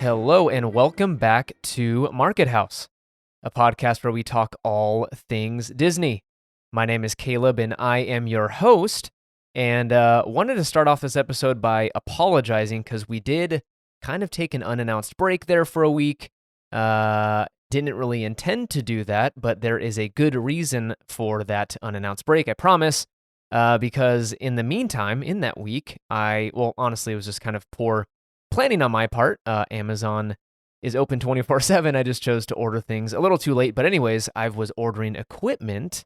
Hello and welcome back to Market House, a podcast where we talk all things Disney. My name is Caleb and I am your host, and wanted to start off this episode by apologizing because we did kind of take an unannounced break there for a week. Didn't really intend to do that, but there is a good reason for that unannounced break, I promise, because in the meantime, in that week, honestly, it was just kind of poor planning on my part. Amazon is open 24/7. I just chose to order things a little too late. But anyways, I was ordering equipment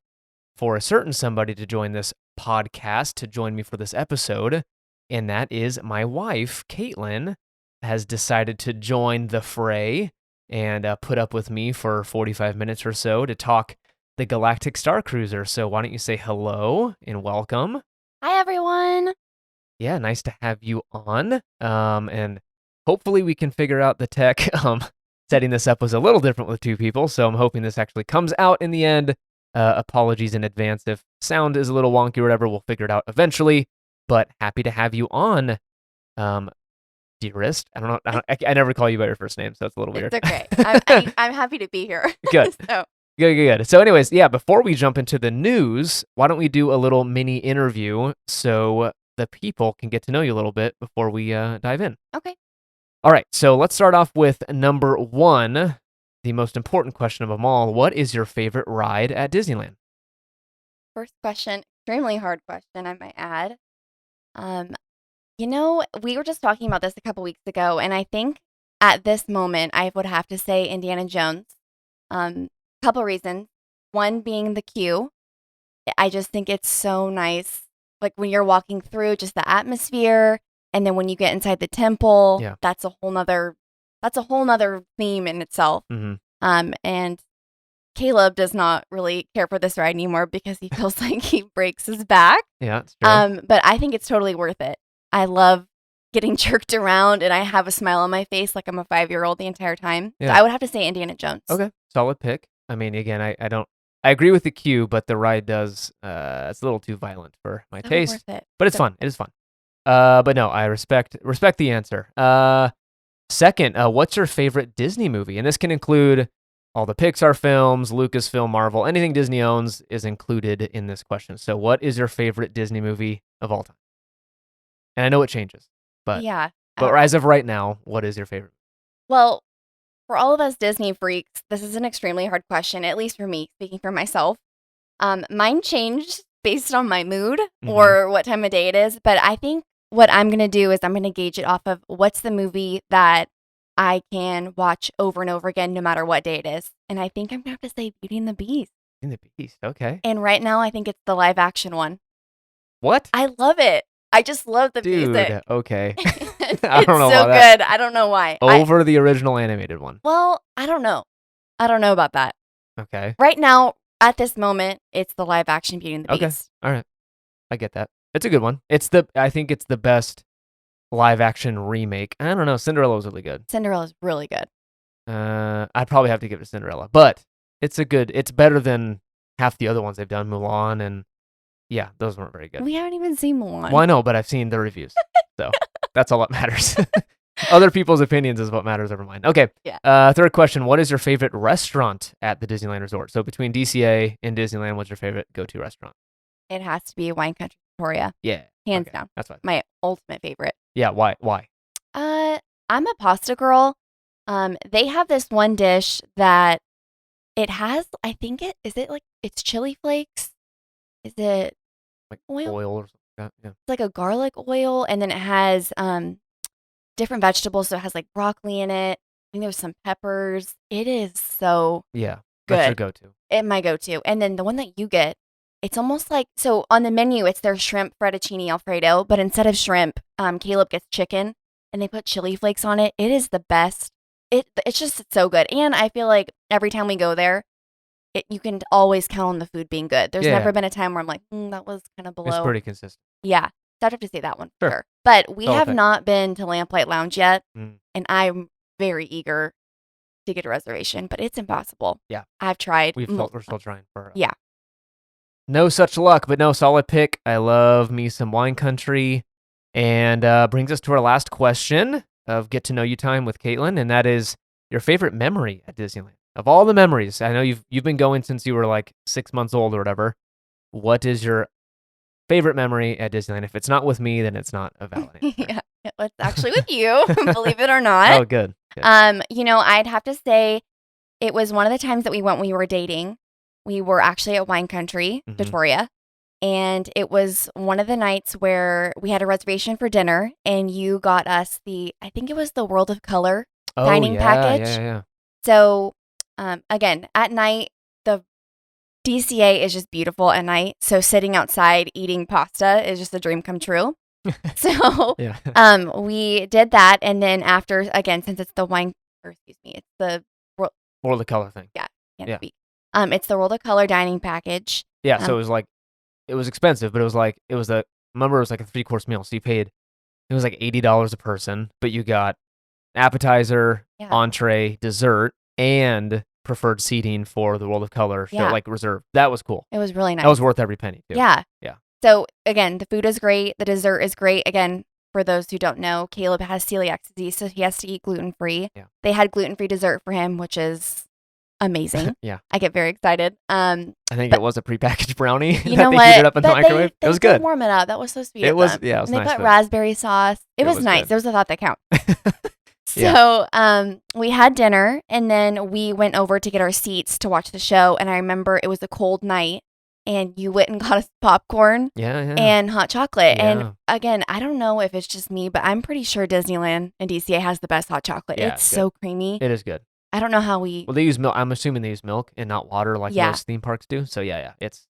for a certain somebody to join this podcast, to join me for this episode. And that is my wife, Caitlin, has decided to join the fray and put up with me for 45 minutes or so to talk the Galactic Starcruiser. So why don't you say hello and welcome? Hi, everyone. Yeah, nice to have you on. And hopefully we can figure out the tech. Setting this up was a little different with two people, so I'm hoping this actually comes out in the end. Apologies in advance if sound is a little wonky or whatever. We'll figure it out eventually. But happy to have you on, dearest. I don't know. I never call you by your first name, so it's a little weird. It's okay. I'm happy to be here. Good. Good. So anyways, yeah, before we jump into the news, why don't we do a little mini interview so the people can get to know you a little bit before we dive in. Okay. All right, so let's start off with number one, the most important question of them all. What is your favorite ride at Disneyland? First question, extremely hard question, I might add. We were just talking about this a couple weeks ago, and I think at this moment, I would have to say Indiana Jones. Couple reasons. One being the queue. I just think it's so nice. Like when you're walking through, just the atmosphere, and then when you get inside the temple, that's a whole nother theme in itself. Mm-hmm. And Caleb does not really care for this ride anymore because he feels like he breaks his back. Yeah, it's true. But I think it's totally worth it. I love getting jerked around, and I have a smile on my face like I'm a 5-year-old the entire time. Yeah. So I would have to say Indiana Jones. Okay, solid pick. I mean, again, I agree with the queue, but the ride does, it's a little too violent for my taste. Worth it. But it's fun. It is fun. But no, I respect the answer. Second, what's your favorite Disney movie? And this can include all the Pixar films, Lucasfilm, Marvel, anything Disney owns is included in this question. So what is your favorite Disney movie of all time? And I know it changes, but as of right now, what is your favorite? Well, for all of us Disney freaks, this is an extremely hard question, at least for me, speaking for myself. Mine changed based on my mood or what time of day it is, but I think what I'm going to do is I'm going to gauge it off of what's the movie that I can watch over and over again no matter what day it is. And I think I'm going to have to say Beauty and the Beast. Beauty and the Beast, okay. And right now, I think it's the live action one. What? I love it. I just love the music. Okay. I don't know so good. I don't know why. Over the original animated one. Well, I don't know. I don't know about that. Okay. Right now, at this moment, it's the live action Beauty and the Beast. All right. I get that. It's a good one. I think it's the best live action remake. I don't know. Cinderella was really good. Cinderella's really good. I'd probably have to give it to Cinderella, but it's better than half the other ones they've done. Mulan and yeah, those weren't very good. We haven't even seen Mulan. Well, I know, but I've seen the reviews. So that's all that matters. Other people's opinions is what matters over mine. Okay. Yeah. Third question. What is your favorite restaurant at the Disneyland Resort? So between DCA and Disneyland, what's your favorite go-to restaurant? It has to be Wine Country Victoria. Yeah. Hands down. That's fine. My ultimate favorite. Yeah. Why? I'm a pasta girl. They have this one dish that it has, I think it's chili flakes? Is it like oil or something like that? Yeah. It's like a garlic oil, and then it has different vegetables. So it has like broccoli in it. I think there's some peppers. It is so good. That's your go-to. It's my go-to. And then the one that you get, it's almost like, so on the menu, it's their shrimp fettuccine Alfredo, but instead of shrimp, Caleb gets chicken, and they put chili flakes on it. It is the best. It's so good. And I feel like every time we go there, you can always count on the food being good. There's never been a time where I'm like, that was kind of below. It's pretty consistent. Yeah. So I'd have to say that one for sure. But we have not been to Lamplight Lounge yet, and I'm very eager to get a reservation, but it's impossible. Yeah. I've tried. We're still trying for Yeah. No such luck, but no, solid pick. I love me some Wine Country. And brings us to our last question. of get to know you time with Caitlin, and that is your favorite memory at Disneyland. Of all the memories, I know you've been going since you were like 6 months old or whatever. What is your favorite memory at Disneyland? If it's not with me, then it's not a valid answer. Yeah, it's actually with you, believe it or not. Oh, good. I'd have to say it was one of the times that we went when we were dating. We were actually at Wine Country, Victoria, and it was one of the nights where we had a reservation for dinner, and you got us I think it was the World of Color dining package. Yeah. So, again, at night, the DCA is just beautiful at night. So sitting outside eating pasta is just a dream come true. So, we did that, and then after, again, since it's the it's the World of Color thing. Yeah, can't speak. It's the World of Color dining package. Yeah, so it was like, it was expensive, but remember it was like a 3-course meal, so it was like $80 a person, but you got appetizer, entree, dessert, and preferred seating for the World of Color show, like reserved. That was cool. It was really nice. That was worth every penny, too. Yeah. Yeah. So, again, the food is great. The dessert is great. Again, for those who don't know, Caleb has celiac disease, so he has to eat gluten-free. Yeah. They had gluten-free dessert for him, which is amazing. Yeah. I get very excited. I think it was a prepackaged brownie you that know they what? heated up in the microwave. It was good. Warm it up. That was so sweet. It was, them. yeah, it was and nice. They put raspberry sauce. It was nice. Good. There was a thought that counts. So, we had dinner, and then we went over to get our seats to watch the show. And I remember it was a cold night, and you went and got us popcorn and hot chocolate. Yeah. And again, I don't know if it's just me, but I'm pretty sure Disneyland and DCA has the best hot chocolate. Yeah, it's so creamy. It is good. I don't know how we... Well, they use milk. I'm assuming they use milk and not water like most theme parks do. So, it's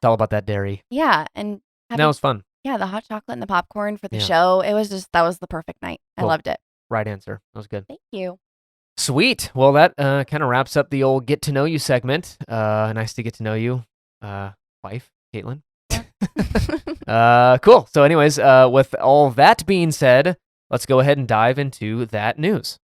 all about that dairy. Yeah, and... That was fun. Yeah, the hot chocolate and the popcorn for the show. It was that was the perfect night. Cool. I loved it. Right answer. That was good. Thank you. Sweet. Well, that kind of wraps up the old get to know you segment. Nice to get to know you, wife, Caitlin. Cool. So anyways, with all that being said, let's go ahead and dive into that news.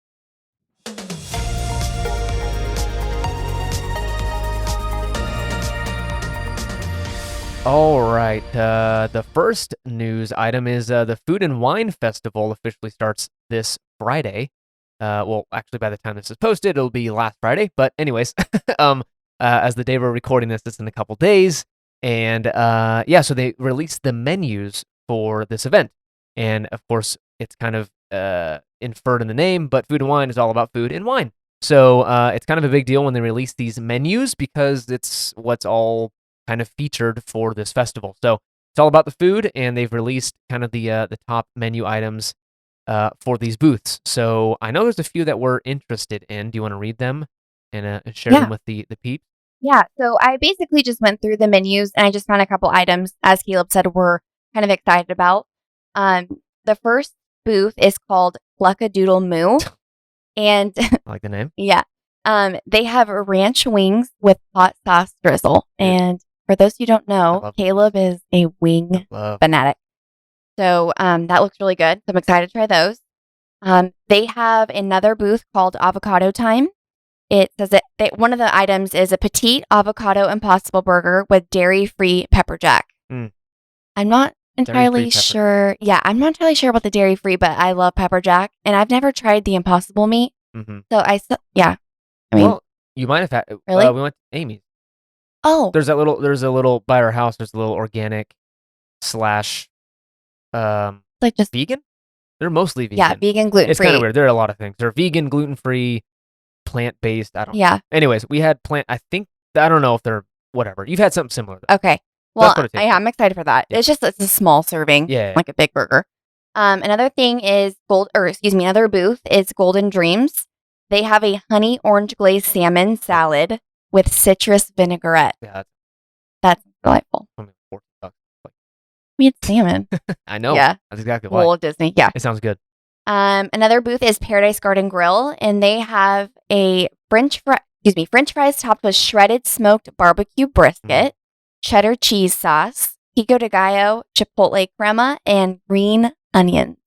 All right. The first news item is the Food and Wine Festival officially starts this Friday. Well, actually, by the time this is posted, it'll be last Friday. But anyways, as the day we're recording this, it's in a couple days. And so they released the menus for this event. And of course, it's kind of inferred in the name, but Food and Wine is all about food and wine. So it's kind of a big deal when they release these menus because it's what's all kind of featured for this festival. So it's all about the food, and they've released kind of the top menu items for these booths. So I know there's a few that we're interested in. Do you want to read them and share them with the peeps? Yeah, so I basically just went through the menus, and I just found a couple items, as Caleb said, we're kind of excited about. The first booth is called Cluck-a-Doodle Moo, and I like the name. Yeah. They have ranch wings with hot sauce drizzle, and for those who don't know, Caleb is a wing fanatic. So that looks really good. So I'm excited to try those. They have another booth called Avocado Time. It says that one of the items is a petite avocado impossible burger with dairy-free pepper jack. I'm not entirely sure. Yeah, I'm not entirely sure about the dairy-free, but I love pepper jack, and I've never tried the impossible meat. So I mean, well, you might have had. Really? We went to Amy's. Oh, There's a little by our house. There's a little organic / like just vegan. They're mostly vegan. Yeah, vegan, gluten-free. It's kind of weird. There are a lot of things. They're vegan, gluten-free, plant-based. I don't know. Yeah. Anyways, we had I don't know if they're whatever. You've had something similar. Okay. Well, I'm excited for that. Yeah. It's a small serving. Yeah. Like a big burger. Another thing is another booth is Golden Dreams. They have a honey orange glazed salmon salad with citrus vinaigrette. Yeah. That's delightful. We had salmon. I know. Yeah. That's exactly why. Walt Disney. Yeah. It sounds good. Another booth is Paradise Garden Grill, and they have a French fries topped with shredded smoked barbecue brisket, cheddar cheese sauce, pico de gallo, chipotle crema, and green onions.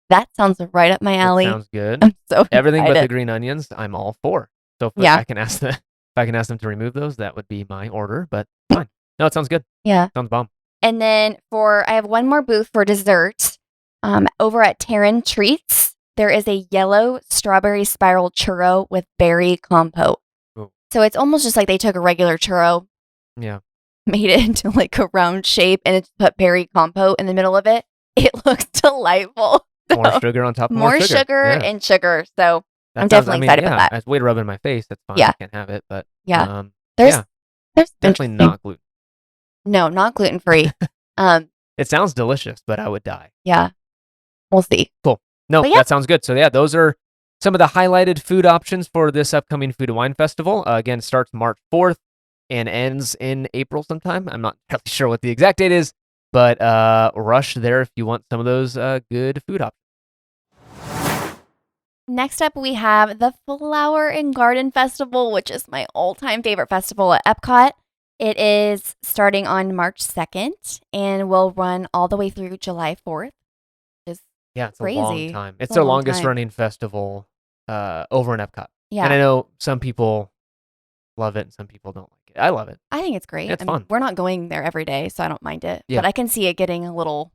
That sounds right up my alley. That sounds good. I'm so Everything excited. but the green onions, I'm all for. So if I can ask if I can ask them to remove those, that would be my order. But fine. No, it sounds good. Yeah. Sounds bomb. And then I have one more booth for dessert. Over at Terran Treats, there is a yellow strawberry spiral churro with berry compote. Ooh. So it's almost just like they took a regular churro, Yeah. made it into like a round shape, and it's put berry compote in the middle of it. It looks delightful. More So, sugar on top of more sugar Yeah. and sugar. So That I'm sounds- definitely excited about that. As way to rub it in my face, that's fine. Yeah. I can't have it, but Yeah. yeah, There's definitely interesting- not gluten. No, not gluten free. It sounds delicious, but I would die. Yeah. We'll see. No, But yeah. that sounds good. So yeah, those are some of the highlighted food options for this upcoming Food and Wine Festival. Again, starts March 4th and ends in April sometime. I'm not really sure what the exact date is, but rush there if you want some of those good food options. Next up, we have the Flower and Garden Festival, which is my all-time favorite festival at Epcot. It is starting on March 2nd and will run all the way through July 4th. Yeah, it's a Crazy. long time. It's a the long longest time. running festival over in Epcot. Yeah. And I know some people love it and some people don't like it. I love it. I think it's great. It's I mean, fun. we're not going there every day, so I don't mind it. Yeah. But I can see it getting a little,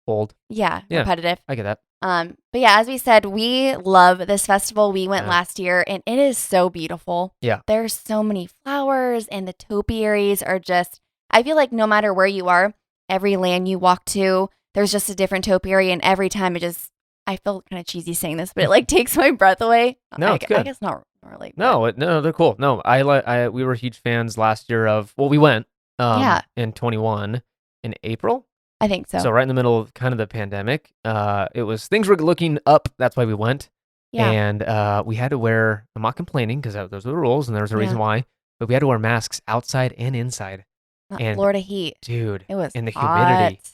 Old. yeah, Yeah. repetitive. I get that. But yeah, as we said, we love this festival. We went Yeah. last year and it is so beautiful. Yeah. There's so many flowers and the topiaries are just, I feel like no matter where you are, every land you walk to, there's just a different topiary, and every time it just, I feel kind of cheesy saying this, but it like takes my breath away. No, I, it's good. I guess not really. No, they're cool. No, we were huge fans last year of, well, we went Yeah. in 21 in April. I think so. So right in the middle of kind of the pandemic, things were looking up. That's why we went. Yeah. And we had to wear, I'm not complaining because those are the rules and there's a reason why, but we had to wear masks outside and inside. Not and- Florida heat. Dude, It was and the humidity. hot.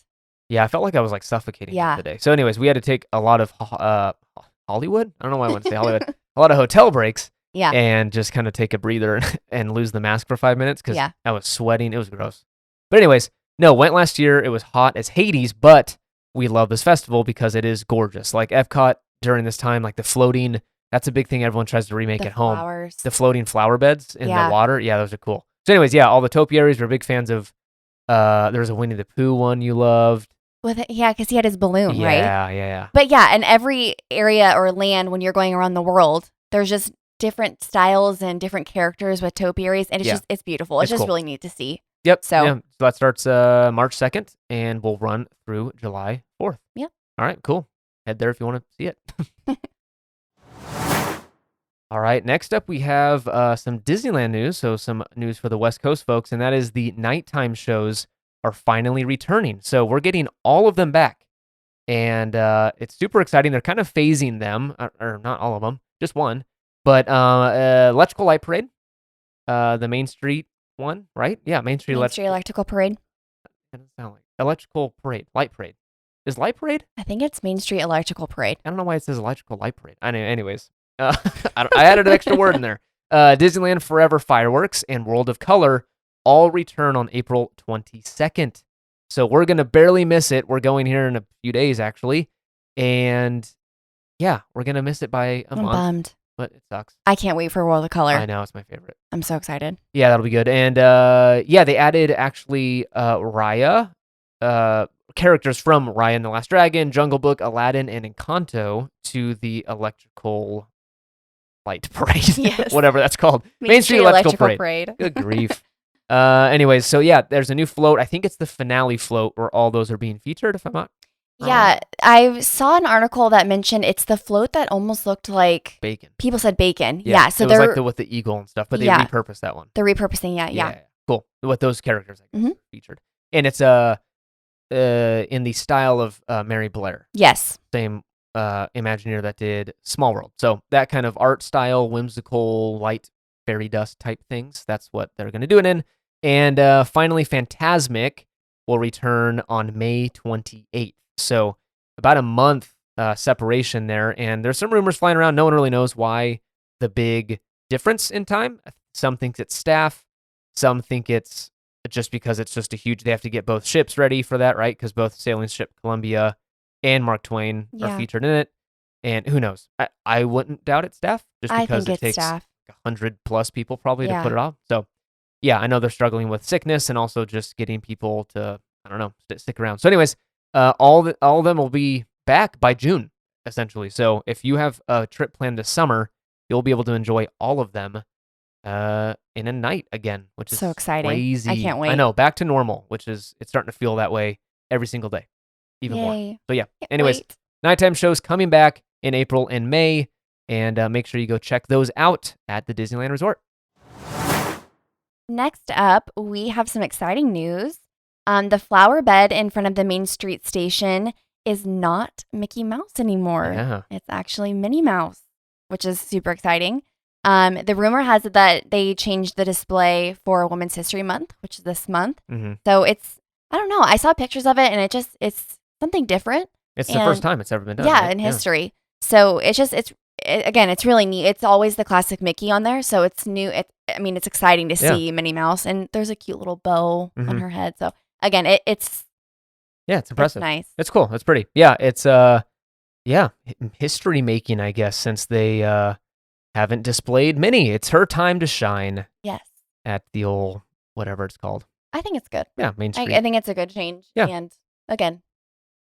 Yeah, I felt like I was like suffocating Yeah. the day. So anyways, we had to take a lot of Hollywood. I don't know why I want to say Hollywood. A lot of hotel breaks. Yeah. And just kind of take a breather and lose the mask for 5 minutes because Yeah. I was sweating. It was gross. But anyways, no, went last year. It was hot as Hades, but we love this festival because it is gorgeous. Like Epcot during this time, like the floating, that's a big thing everyone tries to remake The at home. flowers. The floating flower beds in Yeah. the water. Yeah, those are cool. So anyways, yeah, all the topiaries, we're big fans of. There was a Winnie the Pooh one you loved. With it, yeah, because he had his balloon, right? Yeah. But yeah, in every area or land when you're going around the world, there's just different styles and different characters with topiaries, and it's beautiful. It's It's just cool. really neat to see. Yep. So- yeah. So that starts March 2nd and will run through July 4th. Yep. All right, cool. Head there if you want to see it. All right, next up we have some Disneyland news, so some news for the West Coast folks, and that is the nighttime shows are finally returning. So we're getting all of them back, and it's super exciting. They're kind of phasing them, or not all of them, just one. But Electrical Light Parade, the Main Street one, right? Yeah, Main Street Main Street Electrical Parade. That doesn't sound like Electrical Parade, Light Parade. Is Light Parade? I think it's Main Street Electrical Parade. I don't know why it says Electrical Light Parade. Anyways, I added an extra word in there. Disneyland Forever Fireworks and World of Color all return on April 22nd. So we're going to barely miss it. We're going here in a few days, actually. And yeah, we're going to miss it by a I'm month. bummed. But it sucks. I can't wait for World of Color. I know, it's my favorite. I'm so excited. Yeah, that'll be good. And yeah, they added actually Raya, characters from Raya and the Last Dragon, Jungle Book, Aladdin, and Encanto to the Electrical Light Parade. Yes. Whatever that's called. Main Street Electrical Parade. Good grief. Anyways, so yeah, there's a new float. I think it's the finale float where all those are being featured, if I'm not wrong. Yeah, I saw an article that mentioned it's the float that almost looked like Bacon. people said bacon. Yeah, so it was they're like with the eagle and stuff, but they Yeah. repurposed that one. they're repurposing. Yeah. Cool. With those characters, I guess, Mhm. featured. And it's in the style of Mary Blair, Yes. same Imagineer that did Small World. So that kind of art style, whimsical, light fairy dust type things. That's what they're going to do it in. And finally, Fantasmic will return on May 28th. So about a month separation there. And there's some rumors flying around. No one really knows why the big difference in time. Some think it's staff. Some think it's just because it's just a huge, they have to get both ships ready for that, right? Because both sailing ship Columbia and Mark Twain are Yeah. featured in it. And who knows? I wouldn't doubt it's staff just I because think it it's takes staff. 100+ people probably to Yeah. put it off. So yeah, I know they're struggling with sickness and also just getting people to, I don't know, stick around. So anyways, all of them will be back by June. essentially. So if you have a trip planned this summer, you'll be able to enjoy all of them in a night again, which is So exciting. crazy. I can't I wait. know, back to normal, which is it's starting to feel that way every single day, even more. Yay. So yeah. Can't Anyways, wait. nighttime shows coming back in April and May, and make sure you go check those out at the Disneyland Resort. Next up, we have some exciting news. The flower bed in front of the Main Street station is not Mickey Mouse anymore. Yeah. It's actually Minnie Mouse, which is super exciting. The rumor has it that they changed the display for Women's History Month, which is this month. Mm-hmm. So I don't know. I saw pictures of it and it's something different. It's the first time it's ever been done. Yeah, right? in history. So again, it's really neat. It's always the classic Mickey on there. So it's new. It's exciting to see Minnie Mouse, and there's a cute little bow on her head. So again, it's impressive. It's nice. It's cool. It's pretty. Yeah, it's history making, I guess, since they haven't displayed Minnie. It's her time to shine. Yes. At the old whatever it's called. I think it's good. Yeah, Main Street. I think it's a good change. Yeah. And again,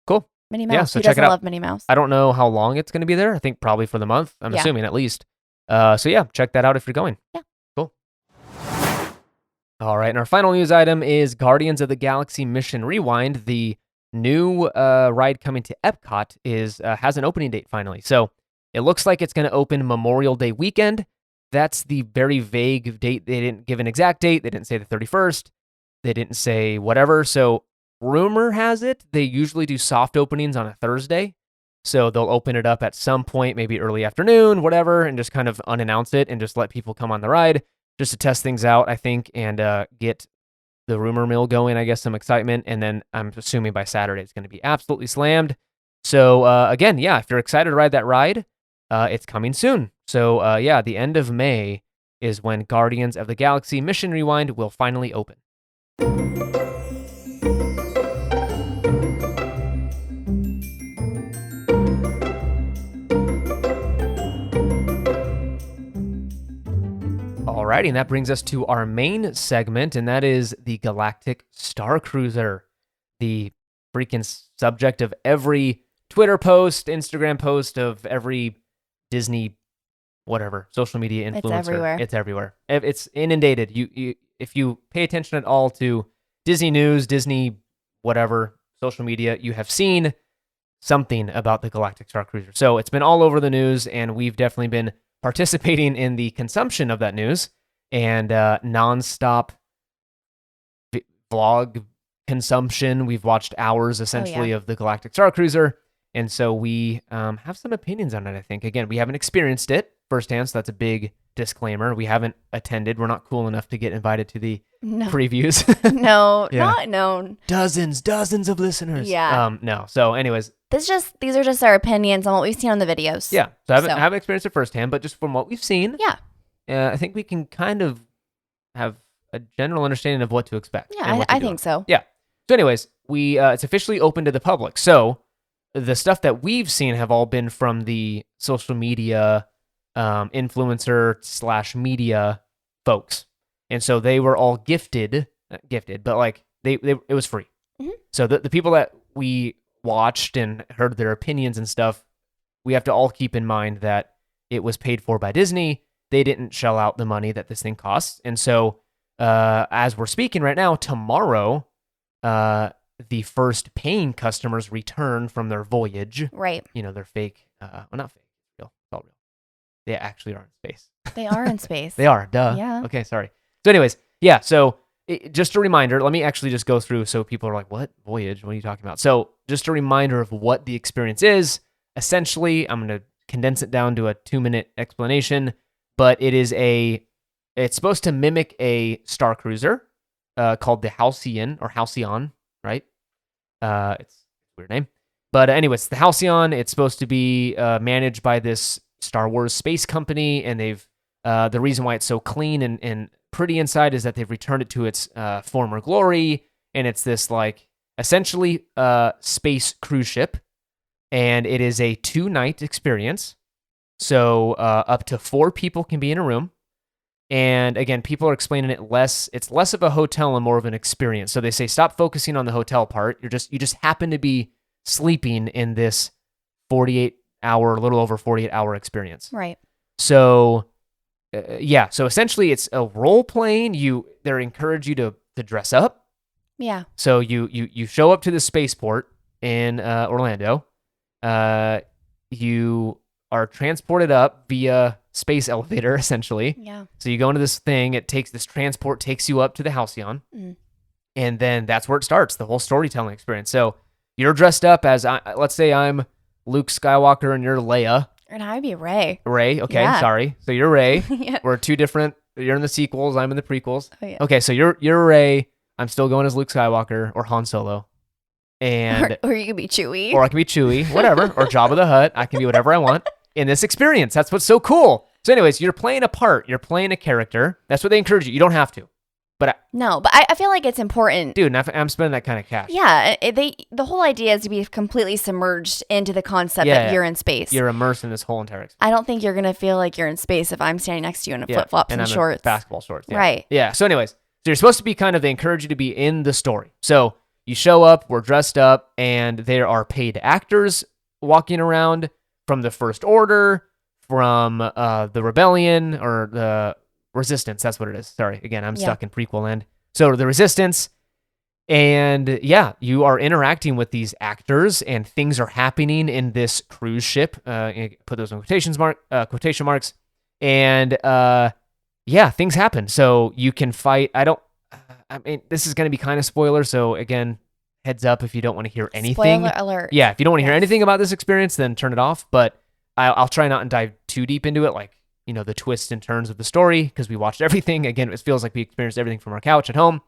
cool. Minnie Mouse. Yeah, so Who check it doesn't out. love Minnie Mouse? I don't know how long it's going to be there. I think probably for the month. I'm assuming at least. So yeah, check that out if you're going. Yeah. Cool. All right, and our final news item is Guardians of the Galaxy Mission Rewind. The new ride coming to Epcot has an opening date finally. So it looks like it's going to open Memorial Day weekend. That's the very vague date. They didn't give an exact date. They didn't say the 31st. They didn't say whatever. So rumor has it they usually do soft openings on a Thursday. So they'll open it up at some point, maybe early afternoon, whatever, and just kind of unannounce it and just let people come on the ride just to test things out, I think, and get the rumor mill going, I guess, some excitement. And then I'm assuming by Saturday it's going to be absolutely slammed. So again, yeah, if you're excited to ride that ride, it's coming soon. So the end of May is when Guardians of the Galaxy Mission Rewind will finally open. Alrighty, and that brings us to our main segment, and that is the Galactic Starcruiser, the freaking subject of every Twitter post, Instagram post, of every Disney, whatever, social media influencer. It's everywhere. It's everywhere. It's inundated. If you pay attention at all to Disney news, Disney whatever, social media, you have seen something about the Galactic Starcruiser. So it's been all over the news, and we've definitely been participating in the consumption of that news and nonstop vlog consumption. We've watched hours essentially of the Galactic Starcruiser, and so we have some opinions on it. I think again, we haven't experienced it firsthand, so that's a big disclaimer. We haven't attended. We're not cool enough to get invited to the previews. No, Yeah. not known. Dozens of listeners. Yeah. No. So, anyways, these are just our opinions on what we've seen on the videos. yeah. So I haven't experienced it firsthand, but just from what we've seen, Yeah. I think we can kind of have a general understanding of what to expect. Yeah, I think so. Yeah. So, anyways, it's officially open to the public. So the stuff that we've seen have all been from the social media influencer / media folks, and so they were all gifted, but like it was free. Mm-hmm. So the people that we watched and heard their opinions and stuff, we have to all keep in mind that it was paid for by Disney. They didn't shell out the money that this thing costs. And so as we're speaking right now, tomorrow, the first paying customers return from their voyage. Right. They're fake. Well, not fake. Real. It's all real. They actually are in space. They are in space. They are. Duh. Yeah. Okay, sorry. So anyways, yeah, so just a reminder, let me actually just go through so people are like, what? Voyage? What are you talking about? So just a reminder of what the experience is. Essentially, I'm going to condense it down to a 2-minute explanation, but it's supposed to mimic a star cruiser called the Halcyon, right? It's a weird name. But anyways, the Halcyon, it's supposed to be managed by this Star Wars space company, and they've the reason why it's so clean and pretty inside is that they've returned it to its former glory, and it's this like essentially space cruise ship, and it is a 2-night experience. So up to 4 people can be in a room. And again, people are explaining it's less of a hotel and more of an experience. So they say, stop focusing on the hotel part. You just happen to be sleeping in this 48 a little over 48-hour experience. Right. So, so essentially it's a role playing. They encourage you to dress up. Yeah. So you show up to the spaceport in Orlando. You are transported up via space elevator, essentially. Yeah. So you go into this thing. This transport takes you up to the Halcyon. And then that's where it starts, the whole storytelling experience. So you're dressed up as, let's say I'm Luke Skywalker and you're Leia. And I would be Rey. Rey, okay, Yeah. sorry. So you're Rey. Yeah. We're two different, you're in the sequels, I'm in the prequels. Oh, yeah. Okay, so you're Rey, I'm still going as Luke Skywalker or Han Solo. And or you could be Chewie. Or I can be Chewie, whatever, or Jabba the Hutt. I can be whatever I want in this experience. That's what's so cool. So anyways, you're playing a part. You're playing a character. That's what they encourage you. You don't have to. But I feel like it's important. Dude, I'm spending that kind of cash. Yeah, the whole idea is to be completely submerged into the concept that you're in space. You're immersed in this whole entire experience. I don't think you're going to feel like you're in space if I'm standing next to you in flip-flops and I'm shorts. In basketball shorts. Yeah. Right. Yeah. So anyways, so you're supposed to be they encourage you to be in the story. So you show up, we're dressed up, and there are paid actors walking around from the First Order, from the Rebellion, or the Resistance. That's what it is. Sorry. Again, I'm stuck in prequel land. So the Resistance. And you are interacting with these actors, and things are happening in this cruise ship. Put those in quotation marks. And things happen. So you can fight. I mean, this is going to be kind of spoiler. So again, heads up if you don't want to hear anything. Spoiler alert. Yeah, if you don't want to hear anything about this experience, then turn it off. But I'll try not to dive too deep into it, like, the twists and turns of the story, because we watched everything. Again, it feels like we experienced everything from our couch at home.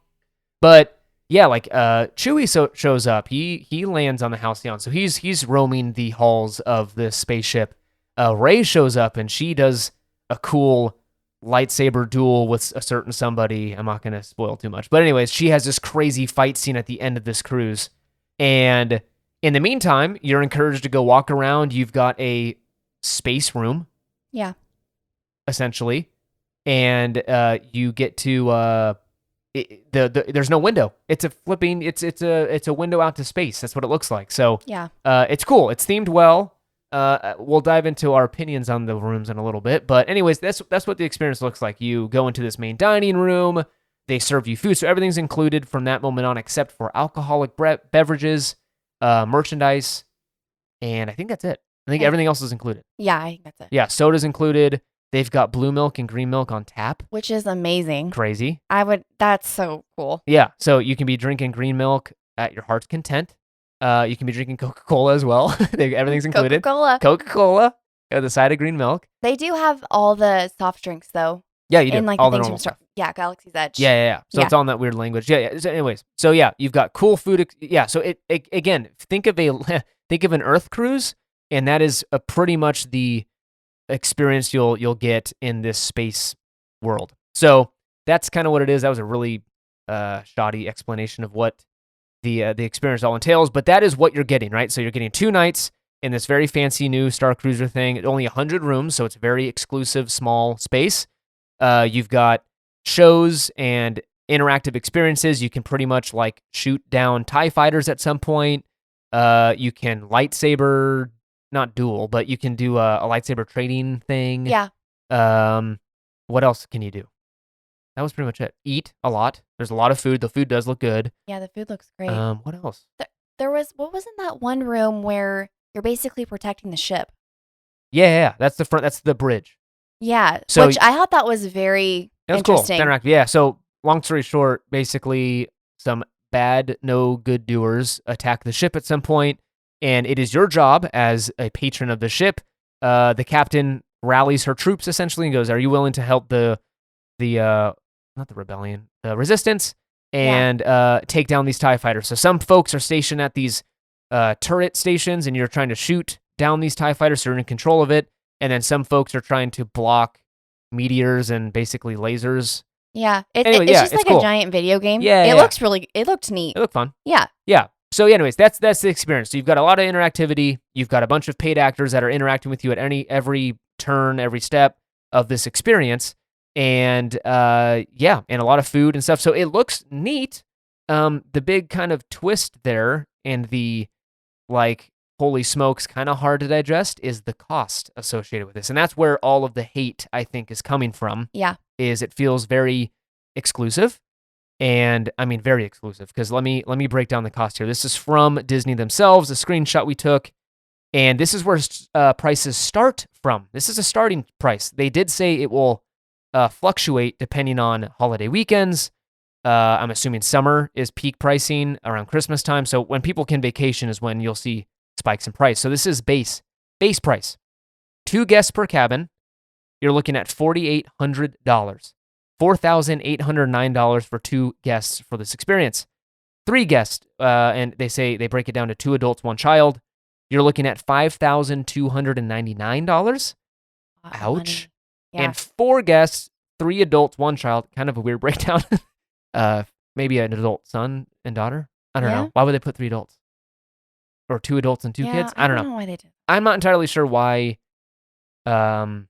But Chewie shows up. He lands on the Halcyon, so he's roaming the halls of this spaceship. Rey shows up, and she does a cool lightsaber duel with a certain somebody. I'm not going to spoil too much. But anyways, she has this crazy fight scene at the end of this cruise. And in the meantime, you're encouraged to go walk around. You've got a space room. Yeah. Essentially. And you get to there's no window. It's a window out to space. That's what it looks like. So it's cool. It's themed well. We'll dive into our opinions on the rooms in a little bit, but anyways, that's what the experience looks like. You go into this main dining room. They serve you food, so everything's included from that moment on, except for alcoholic beverages, merchandise, and I think that's it. I think everything else is included. Yeah, I think that's it. Yeah, soda's included. They've got blue milk and green milk on tap, which is amazing. Crazy. That's so cool. Yeah, so you can be drinking green milk at your heart's content. You can be drinking Coca-Cola as well. Everything's included. Coca-Cola with a side of green milk. They do have all the soft drinks, though. Yeah, you do. And like all the the things normal from stuff. Galaxy's Edge. Yeah. So it's all in that weird language. Yeah. So anyways, you've got cool food. So it again, think of an Earth cruise, and that is pretty much the experience you'll get in this space world. So that's kind of what it is. That was a really shoddy explanation of what the experience all entails, but that is what you're getting, right? So you're getting 2 nights in this very fancy new Starcruiser thing. It's only 100 rooms, so it's a very exclusive, small space. You've got shows and interactive experiences. You can pretty much like shoot down TIE fighters at some point. You can lightsaber, not duel, but you can do a lightsaber trading thing. Yeah. What else can you do? That was pretty much it. Eat a lot. There's a lot of food. The food does look good. Yeah, the food looks great. What else? There was, what was in that one room where you're basically protecting the ship? Yeah. That's the front. That's the bridge. Yeah. So, which I thought that was very interesting. Cool. Interactive. Yeah. So long story short, basically some bad, no good doers attack the ship at some point, and it is your job as a patron of the ship. The captain rallies her troops essentially and goes, "Are you willing to help the not the rebellion, the resistance, and take down these TIE fighters?" So some folks are stationed at these turret stations, and you're trying to shoot down these TIE fighters, so you're in control of it. And then some folks are trying to block meteors and basically lasers. Yeah, it's just like cool. A giant video game. Yeah, it looked neat. It looked fun. Yeah. So anyways, that's the experience. So you've got a lot of interactivity. You've got a bunch of paid actors that are interacting with you at every turn, every step of this experience. And and a lot of food and stuff. So it looks neat. The big kind of twist there, and the holy smokes, kind of hard to digest is the cost associated with this. And that's where all of the hate, I think, is coming from. Yeah. Is it feels very exclusive. And I mean, very exclusive, because let me break down the cost here. This is from Disney themselves, a screenshot we took. And this is where prices start from. This is a starting price. They did say it will fluctuate depending on holiday weekends. I'm assuming summer is peak pricing around Christmas time. So when people can vacation is when you'll see spikes in price. So this is base price. 2 guests per cabin. You're looking at $4,800. $4,809 for 2 guests for this experience. 3 guests, and they say they break it down to 2 adults, 1 child. You're looking at $5,299. Ouch. Yeah. And 4 guests, 3 adults, 1 child. Kind of a weird breakdown. Maybe an adult son and daughter. I don't know. Why would they put 3 adults? Or 2 adults and 2 kids? I don't know why they did. I'm not entirely sure why they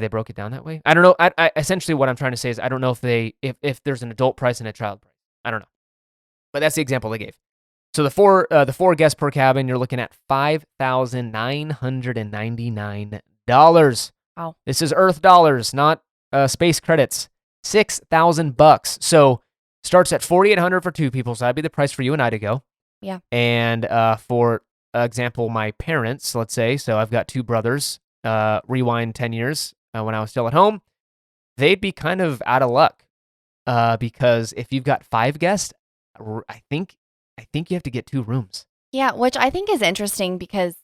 broke it down that way. I don't know. I essentially what I'm trying to say is I don't know if there's an adult price and a child price. I don't know. But that's the example they gave. So the 4 guests per cabin, you're looking at $5,999. Wow. This is Earth dollars, not space credits. $6,000. So starts at $4,800 for 2 people. So that'd be the price for you and I to go. Yeah. And for example, my parents, let's say, so I've got 2 brothers. Rewind 10 years when I was still at home, they'd be kind of out of luck because if you've got 5 guests, I think you have to get 2 rooms. Yeah, which I think is interesting because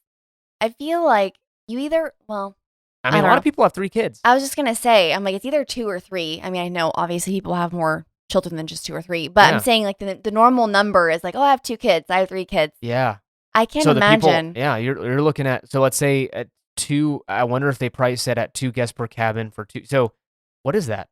I feel like you either, well, I mean, a lot of people have 3 kids. I was just going to say, I'm like, it's either 2 or 3. I mean, I know obviously people have more children than just 2 or 3, but I'm saying like the normal number is like, oh, I have 2 kids. I have 3 kids. Yeah. I can't imagine. You're looking at, so let's say at 2, I wonder if they price it at 2 guests per cabin for 2. So what is that?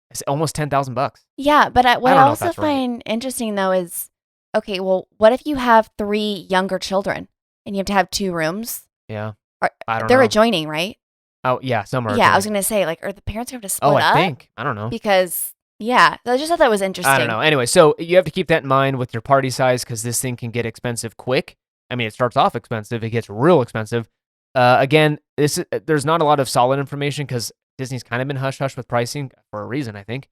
It's almost $10,000. Yeah, but what I also that's right. find interesting though is, okay, well, what if you have 3 younger children and you have to have 2 rooms? Yeah. I don't know. They're adjoining, right? Oh, yeah, some are. Yeah, I was going to say, like, are the parents going to have to split up? Oh, I think. I don't know. Because, yeah, I just thought that was interesting. I don't know. Anyway, so you have to keep that in mind with your party size because this thing can get expensive quick. I mean, it starts off expensive. It gets real expensive. Again, there's not a lot of solid information because Disney's kind of been hush-hush with pricing for a reason, I think.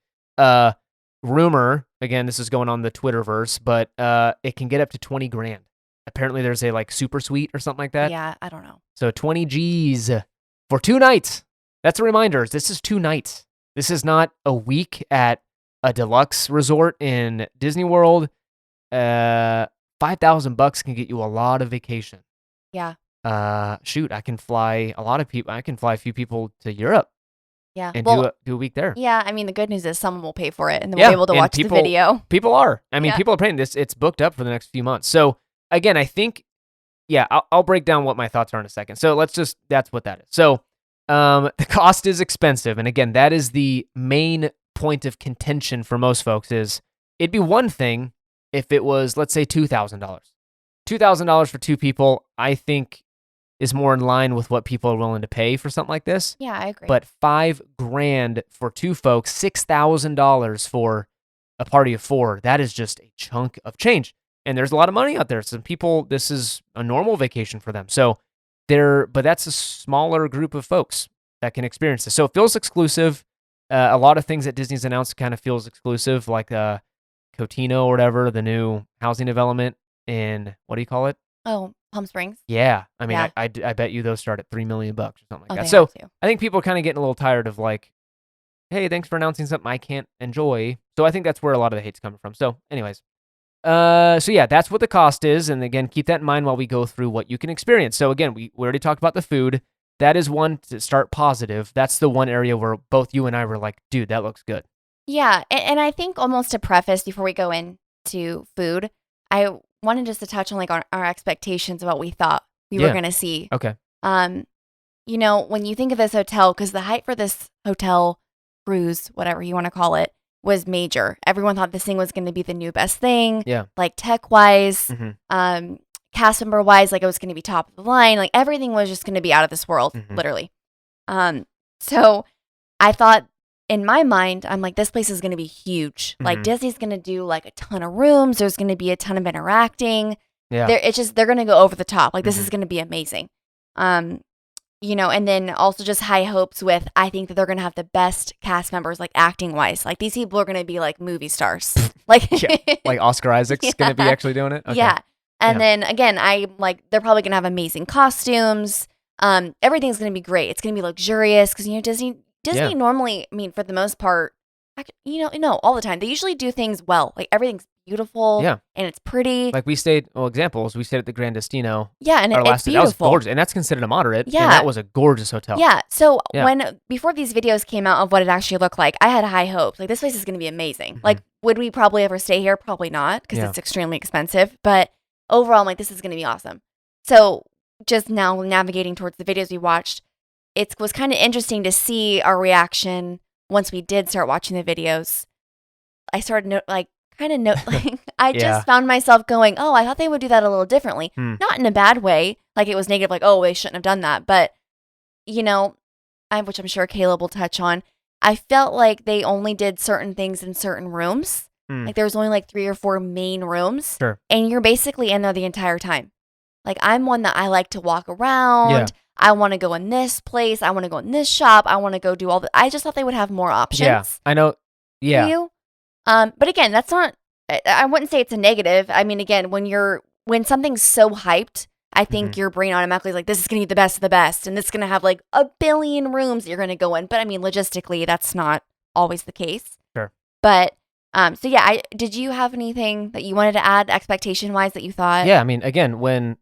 Rumor, again, this is going on the Twitterverse, but it can get up to 20 grand. Apparently, there's a, like, super suite or something like that. Yeah, I don't know. So 20 G's for 2 nights. That's a reminder. This is 2 nights. This is not a week at a deluxe resort in Disney World. $5,000 can get you a lot of vacation. Yeah. Shoot, I can fly a few people to Europe. Yeah. And do a week there. Yeah, I mean, the good news is someone will pay for it and then we'll be able to watch the video. People are. I mean, people are paying this. It's booked up for the next few months. So again, I think, I'll break down what my thoughts are in a second. So that's what that is. So the cost is expensive. And again, that is the main point of contention for most folks is it'd be one thing if it was, let's say, $2,000. $2,000 for 2 people, I think is more in line with what people are willing to pay for something like this. Yeah, I agree. But $5 grand for 2 folks, $6,000 for a party of 4, that is just a chunk of change. And there's a lot of money out there. Some people, this is a normal vacation for them. So but that's a smaller group of folks that can experience this. So it feels exclusive. A lot of things that Disney's announced kind of feels exclusive, like Cotino or whatever, the new housing development in, what do you call it? Oh, Palm Springs. Yeah. I mean, Yeah. I bet you those start at $3 million or something like that. They So have to. I think people are kind of getting a little tired of like, hey, thanks for announcing something I can't enjoy. So I think that's where a lot of the hate's coming from. So anyways, that's what the cost is. And again, keep that in mind while we go through what you can experience. So again, we already talked about the food. That is one to start positive. That's the one area where both you and I were like, dude, that looks good. Yeah, and I think almost to preface before we go into food, I wanted just to touch on like our expectations about what we thought we were going to see. Okay. When you think of this hotel, because the hype for this hotel cruise, whatever you want to call it, was major. Everyone thought this thing was going to be the new best thing. Yeah. Like tech-wise, Mm-hmm. cast member-wise, like it was going to be top of the line. Like everything was just going to be out of this world, literally. So I thought in my mind, I'm like, this place is going to be huge. Like Disney's going to do like a ton of rooms. There's going to be a ton of interacting. Yeah. They're gonna go over the top. Like this is Mhm. gonna be amazing. And then also just high hopes with I think that they're gonna have the best cast members, like acting wise. Like these people are gonna be like movie stars. Like Yeah. Like Oscar Isaac's going to be yeah, actually doing it? Okay. yeah. And Yeah. then again, I like they're probably gonna have amazing costumes. Everything's gonna be great. It's gonna be luxurious because Disney Yeah. normally, I mean, for the most part, no, all the time. They usually do things well. Like everything's beautiful Yeah. and it's pretty. Like we stayed at the Grand Destino. Yeah, and Our it's last day. That was beautiful. gorgeous. And that's considered a moderate. Yeah. And that was a gorgeous hotel. Yeah. So Yeah. before these videos came out of what it actually looked like, I had high hopes. Like this place is going to be amazing. Mhm. Like, would we probably ever stay here? Probably not because Yeah. it's extremely expensive. But overall, I'm like, this is going to be awesome. So just now navigating towards the videos we watched, it was kind of interesting to see our reaction once we did start watching the videos. I started I Yeah. just found myself going, oh, I thought they would do that a little differently. Hmm. Not in a bad way, like it was negative, like, oh, they shouldn't have done that. But, which I'm sure Caleb will touch on, I felt like they only did certain things in certain rooms. Hmm. Like there was only like 3 or 4 main rooms. Sure. And you're basically in there the entire time. Like I'm one that I like to walk around. Yeah. I want to go in this place. I want to go in this shop. I want to go do all the. I just thought they would have more options. Yeah. I know. Yeah. For you. But again, that's not. I wouldn't say it's a negative. I mean, again, when something's so hyped, I think Mhm. your brain automatically is like, this is gonna be the best of the best, and this is gonna have like a billion rooms that you're gonna go in. But I mean, logistically, that's not always the case. Sure. But so yeah, did you have anything that you wanted to add expectation wise that you thought? Yeah. I mean, again, when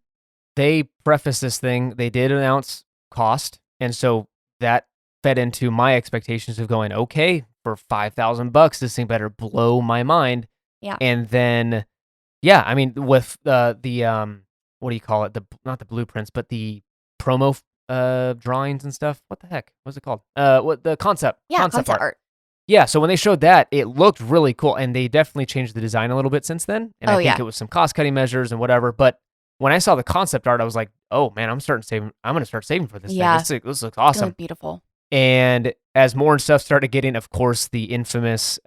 they prefaced this thing, they did announce cost. And so that fed into my expectations of going, okay, for $5,000, this thing better blow my mind. Yeah. And then, yeah, I mean, with the what do you call it? Not the blueprints, but the promo drawings and stuff. What the heck? What's it called? What the concept? Yeah, concept art. Yeah, so when they showed that, it looked really cool, and they definitely changed the design a little bit since then. And I think it was some cost-cutting measures and whatever. But when I saw the concept art, I was like, "Oh man, I'm going to start saving for this Yeah. thing. This looks It's awesome." really beautiful. And as more and stuff started getting, of course, the infamous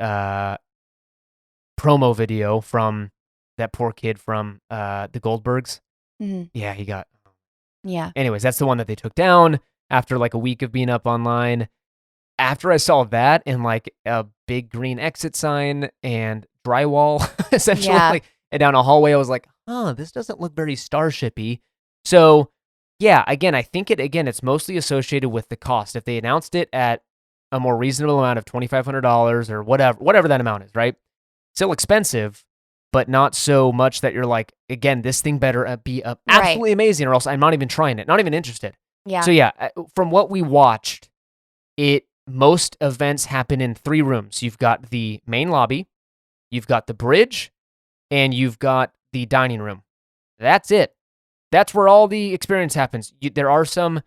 promo video from that poor kid from the Goldbergs. Mhm. Yeah, he got. Yeah. Anyways, that's the one that they took down after like a week of being up online. After I saw that and like a big green exit sign and drywall, essentially, Yeah. and down a hallway, I was like, this doesn't look very Starship-y. So, yeah, again, I think it's mostly associated with the cost. If they announced it at a more reasonable amount of $2,500 or whatever that amount is, right? Still expensive, but not so much that you're like, again, this thing better be absolutely amazing, or else I'm not even trying it, not even interested. Yeah. So yeah, from what we watched, most events happen in 3 rooms. You've got the main lobby, you've got the bridge, and you've got the dining room. That's it. That's where all the experience happens. There are some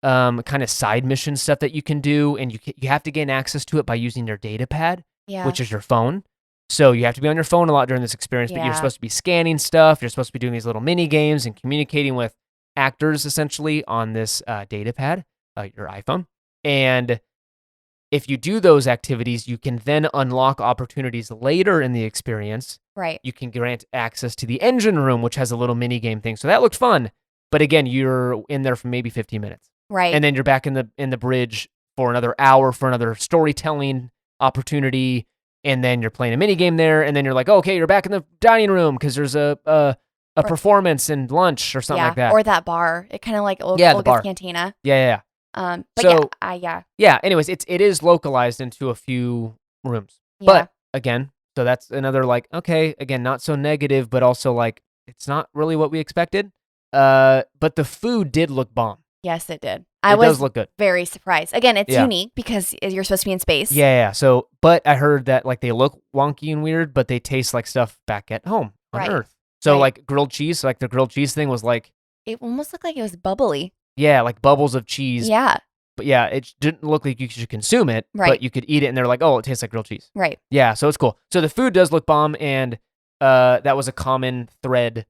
kind of side mission stuff that you can do, and you have to gain access to it by using your data pad, which is your phone. So you have to be on your phone a lot during this experience, but you're supposed to be scanning stuff. You're supposed to be doing these little mini games and communicating with actors essentially on this data pad, your iPhone. And if you do those activities, you can then unlock opportunities later in the experience. Right. You can grant access to the engine room, which has a little mini game thing. So that looked fun. But again, you're in there for maybe 15 minutes. Right. And then you're back in the bridge for another hour for another storytelling opportunity. And then you're playing a mini game there. And then you're like, oh, okay, you're back in the dining room because there's a performance and lunch or something like that. Or that bar. It kind of like Olga's the bar. Cantina. Yeah. But so, yeah. Yeah. Anyways, it is localized into a few rooms. Yeah. But again, so that's another like, okay, again, not so negative, but also like it's not really what we expected. But the food did look bomb. Yes, it did. It does look good. Very surprised. Again, it's unique because you're supposed to be in space. Yeah. So, but I heard that like they look wonky and weird, but they taste like stuff back at home on Earth. So like grilled cheese, like the grilled cheese thing was like. It almost looked like it was bubbly. Yeah, like bubbles of cheese. Yeah. But yeah, it didn't look like you should consume it, but you could eat it and they're like, oh, it tastes like grilled cheese. Right. Yeah, so it's cool. So the food does look bomb, and that was a common thread.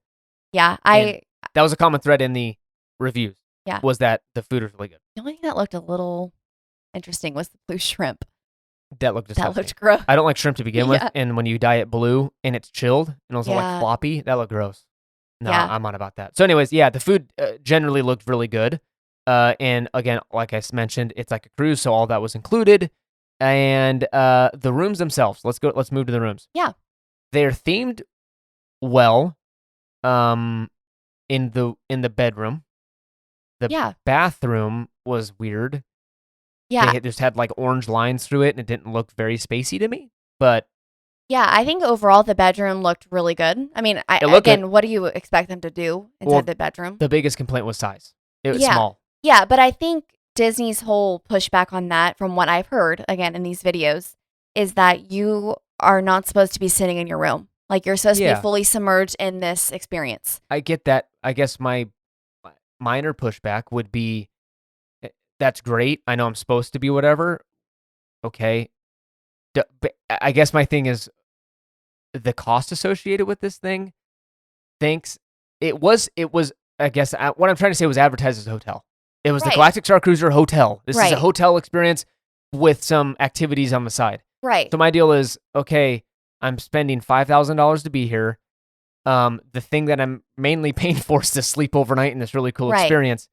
Yeah, that was a common thread in the reviews. Yeah. Was that the food was really good. The only thing that looked a little interesting was the blue shrimp. That looked disgusting. That looked gross. I don't like shrimp to begin with, and when you dye it blue and it's chilled and also like floppy, that looked gross. No, Yeah. I'm on about that. So anyways, yeah, the food generally looked really good. And again, like I mentioned, it's like a cruise, so all that was included. And the rooms themselves. Let's move to the rooms. Yeah. They're themed well. In the bedroom. The bathroom was weird. Yeah. They just had like orange lines through it, and it didn't look very spacey to me. But Yeah, I think overall the bedroom looked really good. I mean, it looked good. again, what do you expect them to do inside the bedroom? The biggest complaint was size. It was Yeah. small. Yeah, but I think Disney's whole pushback on that, from what I've heard, again, in these videos, is that you are not supposed to be sitting in your room. Like, you're supposed to Yeah. be fully submerged in this experience. I get that. I guess my minor pushback would be, that's great. I know I'm supposed to be whatever. Okay. But I guess my thing is the cost associated with this thing. Thanks. It was, I guess, what I'm trying to say was advertised as a hotel. It was the Right. Galactic Starcruiser Hotel. This is a Right. hotel experience with some activities on the side. Right. So my deal is, okay, I'm spending $5,000 to be here. The thing that I'm mainly paying for is to sleep overnight in this really cool Right. experience.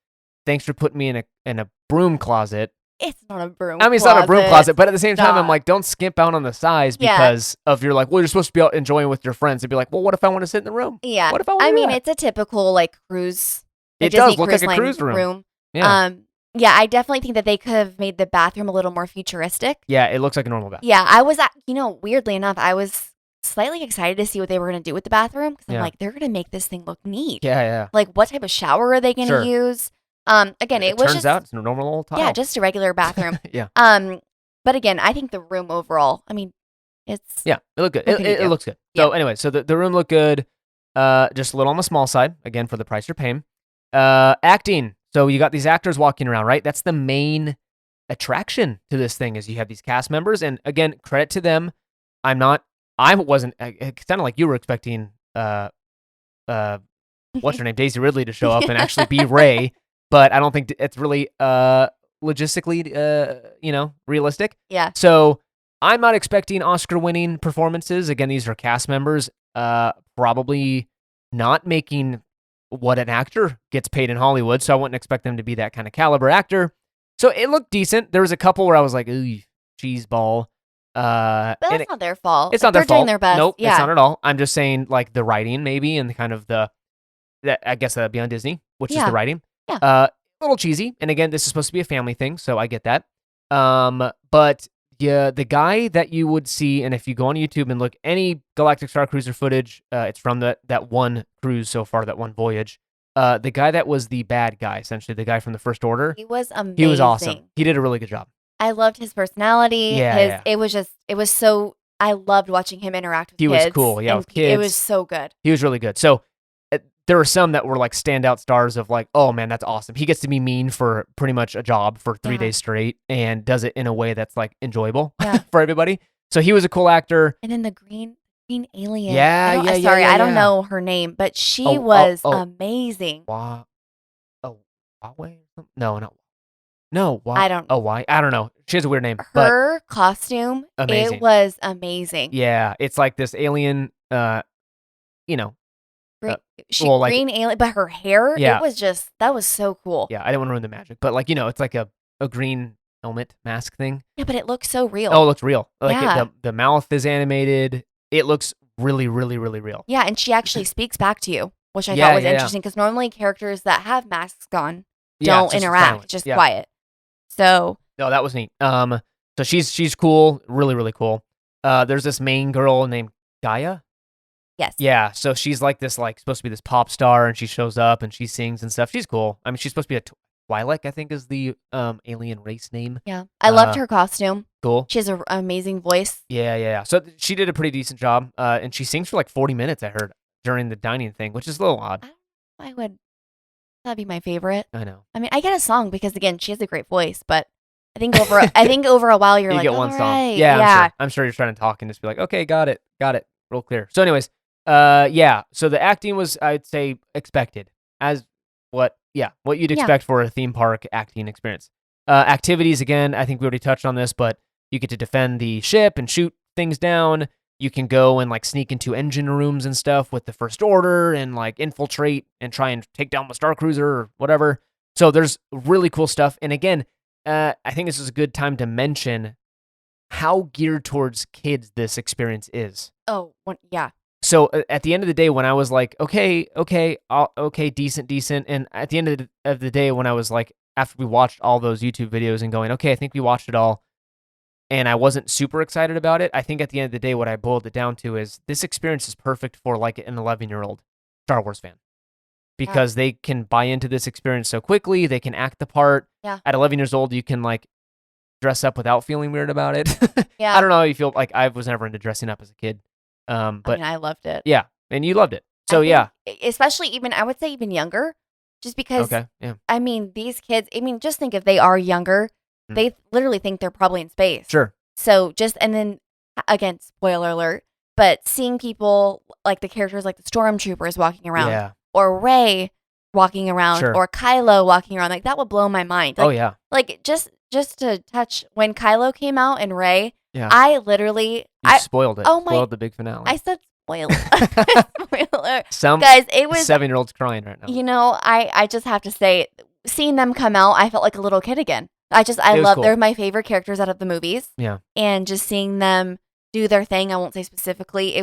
Thanks for putting me in a broom closet. It's not a broom I mean, it's not a broom closet, but at the same time, I'm Stop. like, don't skimp out on the size Yeah. because of you're like, well, you're supposed to be out enjoying with your friends. And be like, well, what if I want to sit in the room? Yeah. What if I want I to do mean, that? it's a typical, like, cruise. the It does Disney look like a line cruise room. Yeah. Yeah, I definitely think that they could have made the bathroom a little more futuristic. Yeah, it looks like a normal bath. Yeah, I was weirdly enough, I was slightly excited to see what they were going to do with the bathroom, because I'm Yeah. like, they're going to make this thing look neat. Yeah, yeah. Like, what type of shower are they going to Sure. use? Again, it was turns just out it's a normal old tile. yeah, just a regular bathroom. Yeah. But again, I think the room overall, I mean, it's Yeah, it looked good. What can you It do? looks good. Yeah. So anyway, so the room looked good. Just a little on the small side, again, for the price you're paying. Acting. So you got these actors walking around, right? That's the main attraction to this thing, is you have these cast members. And again, credit to them. I wasn't, it sounded like you were expecting, what's her name? Daisy Ridley to show up and actually be Ray. But I don't think it's really, logistically, realistic. yeah, So I'm not expecting Oscar-winning performances. Again, these are cast members, probably not making what an actor gets paid in Hollywood, so I wouldn't expect them to be that kind of caliber actor. So it looked decent. There was a couple where I was like, ooh, cheese ball. but And that's not their fault. it's Like, not their they're fault. doing their best. Nope, yeah, it's not at all. I'm just saying, like, the writing maybe, and the kind of I guess that'd be on Disney, which is Yeah. the writing. Yeah. A little cheesy. And again, this is supposed to be a family thing, so I get that. But yeah, the guy that you would see, and if you go on YouTube and look any Galactic Starcruiser footage, it's from that one cruise so far, that one voyage. The guy that was the bad guy, essentially the guy from the First Order, he was amazing. he was awesome. He did a really good job. I loved his personality. Yeah. It was so. I loved watching him interact with He kids. was cool, yeah, and with kids. It was so good. He was really good. So there were some that were like standout stars of like, oh man, that's awesome. He gets to be mean for pretty much a job for 3 Yeah. days straight and does it in a way that's like enjoyable Yeah. for everybody. So he was a cool actor. And then the green alien. Yeah, yeah, Sorry, yeah, I don't yeah. know her name, but she Oh, was oh. amazing. Huawei? No, not. No, why? I don't- Oh, why? I don't know. She has a weird name, but Her costume, Amazing. it was amazing. yeah, it's like this alien. Green, well, like- green alien, but her hair, Yeah. it was just that was so cool. Yeah, I didn't want to ruin the magic, but like it's like a green helmet mask thing. Yeah, but it looks so real. Oh, it looks real. Like Yeah. the mouth is animated. It looks really, really, really real. Yeah, and she actually speaks back to you, which I Yeah, thought was yeah, yeah. interesting, because normally characters that have masks on Yeah, don't it's just interact, silent. just Yeah. quiet. So No, that was neat. So she's cool, really, really cool. There's this main girl named Gaia. yes, Yeah, so she's like this, like supposed to be this pop star, and she shows up and she sings and stuff. She's cool. I mean, she's supposed to be a Twi'lek, I think, is the alien race name. yeah. I loved her costume. Cool. She has an amazing voice. Yeah. So she did a pretty decent job, and she sings for like 40 minutes. I heard during the dining thing, which is a little odd. That'd be my favorite. I know. I mean, I get a song because again, she has a great voice, but I think over a while you're You like, get one "All song. right, Yeah. I'm sure you're trying to talk and just be like, okay, got it, real clear. So, anyways, yeah. So the acting was, I'd say, expected as what you'd expect for a theme park acting experience. Activities, again, I think we already touched on this, but you get to defend the ship and shoot things down. You can go and like sneak into engine rooms and stuff with the First Order and like infiltrate and try and take down the Starcruiser or whatever. So there's really cool stuff. And again, I think this is a good time to mention how geared towards kids this experience is. Oh, yeah. So at the end of the day, when I was like, okay, decent. And at the end of the day, when I was like, after we watched all those YouTube videos and going, okay, I think we watched it all, and I wasn't super excited about it, I think at the end of the day, what I boiled it down to is this experience is perfect for like an 11-year-old Star Wars fan. Because they can buy into this experience so quickly, they can act the part. Yeah. At 11 years old, you can like dress up without feeling weird about it. Yeah. I don't know how you feel. Like I was never into dressing up as a kid. But I mean, I loved it. Yeah, and you loved it. So yeah. Especially even, I would say even younger, just because, okay, yeah. I mean, these kids, I mean, just think if they are younger, they literally think they're probably in space. Sure. So and then, again, spoiler alert, but seeing people, like the characters like the Stormtroopers walking around. Yeah. Or Rey walking around, Sure. or Kylo walking around, like that would blow my mind. Like, oh yeah. Like just to touch when Kylo came out and Rey, Yeah. I literally spoiled it. Oh my! Spoiled the big finale. I said spoiler. Spoiler. Some Guys, it was 7-year-olds crying right now. You know, I just have to say, seeing them come out, I felt like a little kid again. I was love cool. They're my favorite characters out of the movies. Yeah. And just seeing them do their thing, I won't say specifically,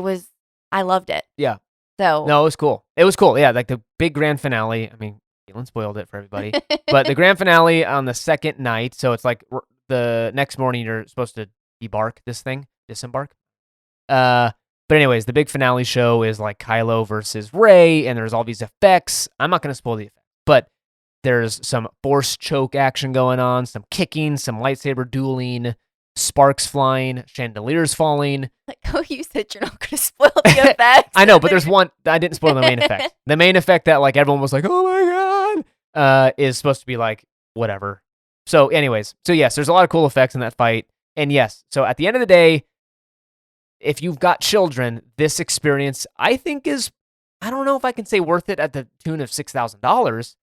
I loved it. Yeah. So No, it was cool. It was cool. Yeah, like the big grand finale. I mean, Caitlin spoiled it for everybody. But the grand finale on the second night, so it's like the next morning you're supposed to disembark. But anyways, the big finale show is like Kylo versus Rey, and there's all these effects. I'm not going to spoil the effects, but there's some force choke action going on, some kicking, some lightsaber dueling, sparks flying, chandeliers falling. Like, oh, you said you're not going to spoil the effects. I know, but there's one. I didn't spoil the main effect. The main effect that like everyone was like, "Oh my god," is supposed to be like whatever. So, anyways, yes, there's a lot of cool effects in that fight, and yes, so at the end of the day, if you've got children, this experience I think is, I don't know if I can say worth it at the tune of $6,000,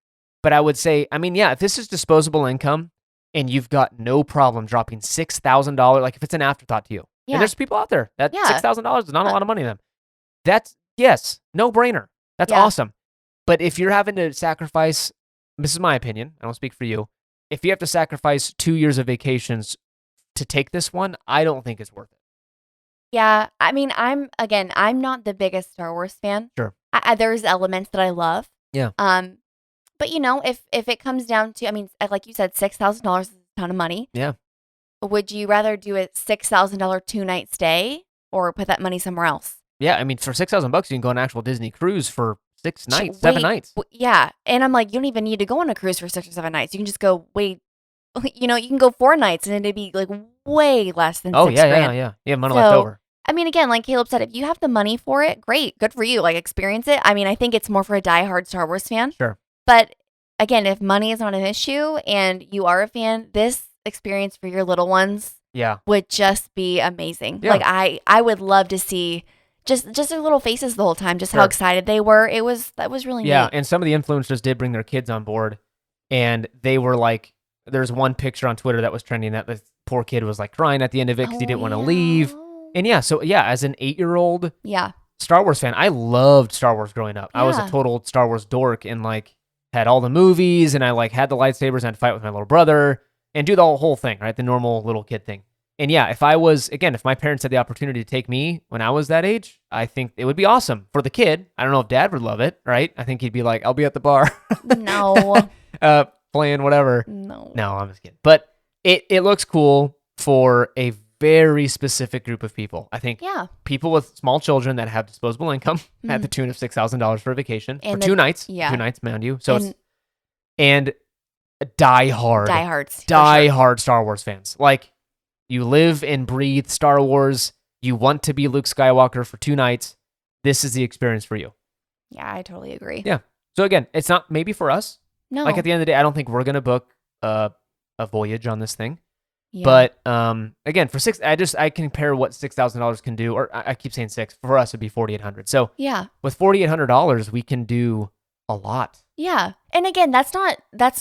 but I would say, I mean, yeah, if this is disposable income and you've got no problem dropping $6,000, like if it's an afterthought to you. Yeah. And there's people out there that Yeah. $6,000 is not a lot of money to them. That's, yes, no brainer. That's Yeah. awesome. But if you're having to sacrifice, this is my opinion, I don't speak for you, if you have to sacrifice 2 years of vacations to take this one, I don't think it's worth it. Yeah, I mean, I'm not the biggest Star Wars fan. Sure. There's elements that I love. Yeah. But you know, if it comes down to, I mean, like you said, $6,000 is a ton of money. Yeah. Would you rather do a $6,000 2-night stay or put that money somewhere else? Yeah, I mean, for $6,000, you can go on an actual Disney cruise for 6 nights, 7 nights. Yeah, and I'm like, you don't even need to go on a cruise for 6 or 7 nights. You can just go you can go 4 nights and it'd be like way less than $6,000. Yeah. You have money left over. I mean, again, like Caleb said, if you have the money for it, great, good for you. Like, experience it. I mean, I think it's more for a diehard Star Wars fan. Sure. But again, if money is not an issue and you are a fan, this experience for your little ones would just be amazing. Yeah. Like, I would love to see just their little faces the whole time, just how excited they were. That was really neat. Yeah, and some of the influencers did bring their kids on board, and they were like, there's one picture on Twitter that was trending that the poor kid was like crying at the end of it because he didn't want to leave. And as an 8-year-old Star Wars fan, I loved Star Wars growing up. I was a total Star Wars dork and like had all the movies, and I like had the lightsabers and I'd fight with my little brother and do the whole thing, right? The normal little kid thing. And yeah, if my parents had the opportunity to take me when I was that age, I think it would be awesome for the kid. I don't know if dad would love it, right? I think he'd be like, I'll be at the bar. No. Playing whatever. No, I'm just kidding. But it looks cool for a very specific group of people. I think people with small children that have disposable income at the tune of $6,000 for a vacation and for 2 nights. Yeah. 2 nights, mind you. So and diehards Star Wars fans. Like, you live and breathe Star Wars. You want to be Luke Skywalker for 2 nights. This is the experience for you. Yeah, I totally agree. Yeah. So again, it's not maybe for us. No. Like, at the end of the day, I don't think we're going to book a voyage on this thing. Yeah. But again, for I compare what $6,000 can do, or I keep saying 6. For us, it'd be $4,800. So yeah, with $4,800, we can do a lot. Yeah, and again, that's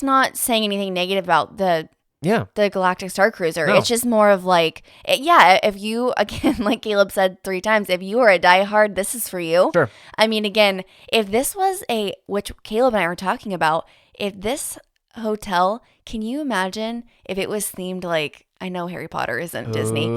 not saying anything negative about the the Galactic Starcruiser. No. It's just more of like, if you, again, like Caleb said 3 times, if you are a diehard, this is for you. Sure. I mean, again, if this was which Caleb and I were talking about, if this hotel, can you imagine if it was themed like, I know Harry Potter isn't Disney,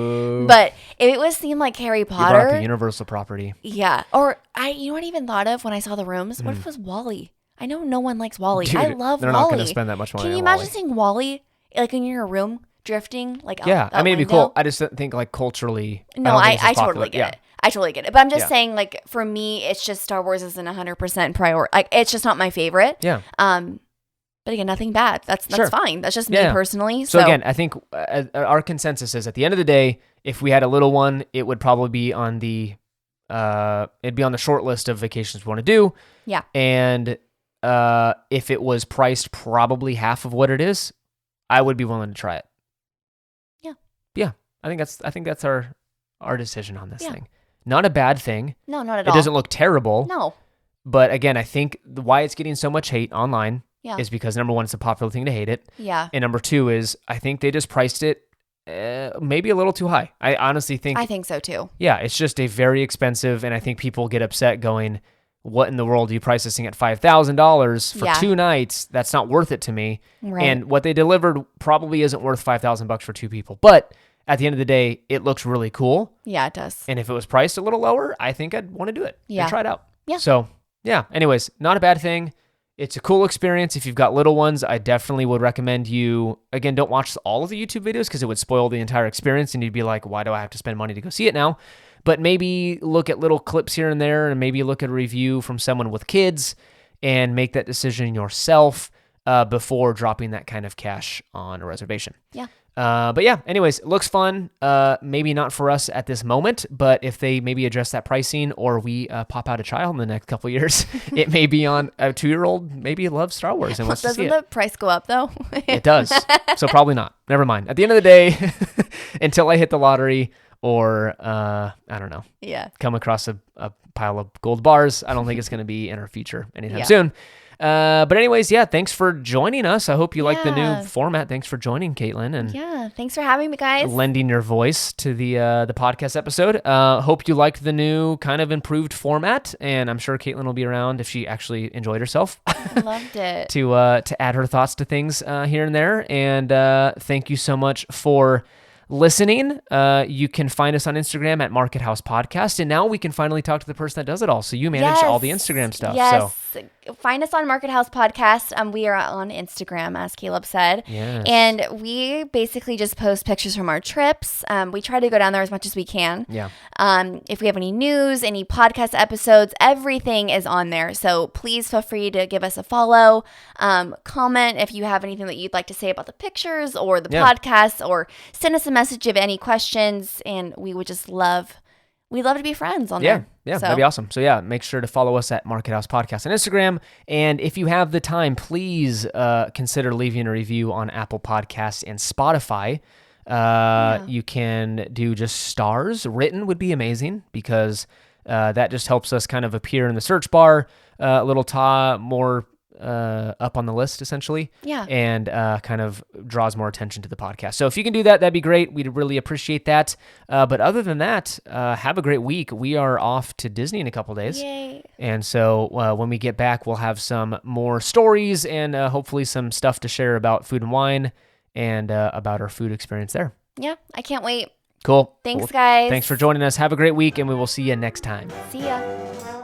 but if it was themed like Harry You brought up Potter. a Universal property. Yeah. Or you know what I even thought of when I saw the rooms? What if it was Wally? I know no one likes Wally. Dude, I love they're Wally. not going to spend that much money Can you on imagine Wally. seeing Wally like in your room drifting like Yeah, out I mean, it'd be window? cool. I just think like culturally. No, don't think it's I as popular. totally get Yeah. it. I totally get it. But I'm just Yeah. saying, like, for me, it's just Star Wars isn't 100% priority. Like, it's just not my favorite. Yeah. But again, nothing bad. That's Sure. fine. That's just me Yeah. personally. So again, I think our consensus is at the end of the day, if we had a little one, it would probably be on the it'd be on the short list of vacations we want to do. Yeah. And if it was priced probably half of what it is, I would be willing to try it. Yeah. Yeah. I think that's our decision on this Yeah. thing. Not a bad thing. No, not at It all. doesn't look terrible. No. But again, I think why it's getting so much hate online Yeah. is because number one, it's a popular thing to hate it. Yeah. And number two is I think they just priced it maybe a little too high. I honestly think, I think so too. yeah, it's just a very expensive, and I think people get upset going, what in the world do you price this thing at $5,000 for Yeah. 2 nights? That's not worth it to me. Right. And what they delivered probably isn't worth $5,000 for 2 people. But at the end of the day, it looks really cool. Yeah, it does. And if it was priced a little lower, I think I'd want to do it Yeah. and try it out. Yeah. So, yeah. Anyways, not a bad thing. It's a cool experience. If you've got little ones, I definitely would recommend you, again, don't watch all of the YouTube videos because it would spoil the entire experience and you'd be like, why do I have to spend money to go see it now? But maybe look at little clips here and there and maybe look at a review from someone with kids and make that decision yourself before dropping that kind of cash on a reservation. Yeah. But yeah, anyways, it looks fun. Maybe not for us at this moment, but if they maybe address that pricing or we pop out a child in the next couple of years, it may be on a 2-year-old maybe loves Star Wars and wants to see Doesn't it. the price go up though? It does. So probably not. Never mind. At the end of the day, until I hit the lottery or, I don't know, Yeah. come across a pile of gold bars, I don't think it's going to be in our future anytime Yeah. soon. But anyways, yeah, thanks for joining us. I hope you like the Yeah. new format. Thanks for joining, Caitlin, and Yeah. Thanks for having me, guys. lending your voice to the podcast episode. Hope you liked the new kind of improved format, and I'm sure Caitlin will be around if she actually enjoyed herself I loved it. to add her thoughts to things here and there. And thank you so much for listening. You can find us on Instagram at Market House Podcast, and now we can finally talk to the person that does it all. So you manage all the Instagram stuff. Yes. So Find us on Market House Podcast. We are on Instagram, as Caleb said. yes. And we basically just post pictures from our trips. We try to go down there as much as we can. yeah, If we have any news, any podcast episodes, everything is on there. So please feel free to give us a follow. Comment if you have anything that you'd like to say about the pictures or the podcast, or send us a message of any questions. And we would just we'd love to be friends on there. Yeah, So- that'd be awesome. So yeah, make sure to follow us at Market House Podcast on Instagram. And if you have the time, please consider leaving a review on Apple Podcasts and Spotify. You can do just stars. Written would be amazing because that just helps us kind of appear in the search bar a little more up on the list, essentially. Yeah. And kind of draws more attention to the podcast. So if you can do that, that'd be great. We'd really appreciate that. But other than that, have a great week. We are off to Disney in a couple days. Yay. And so when we get back, we'll have some more stories and hopefully some stuff to share about Food and Wine and about our food experience there. Yeah, I can't wait. Cool. Thanks, Well, guys. Thanks for joining us. Have a great week, and we will see you next time. See ya.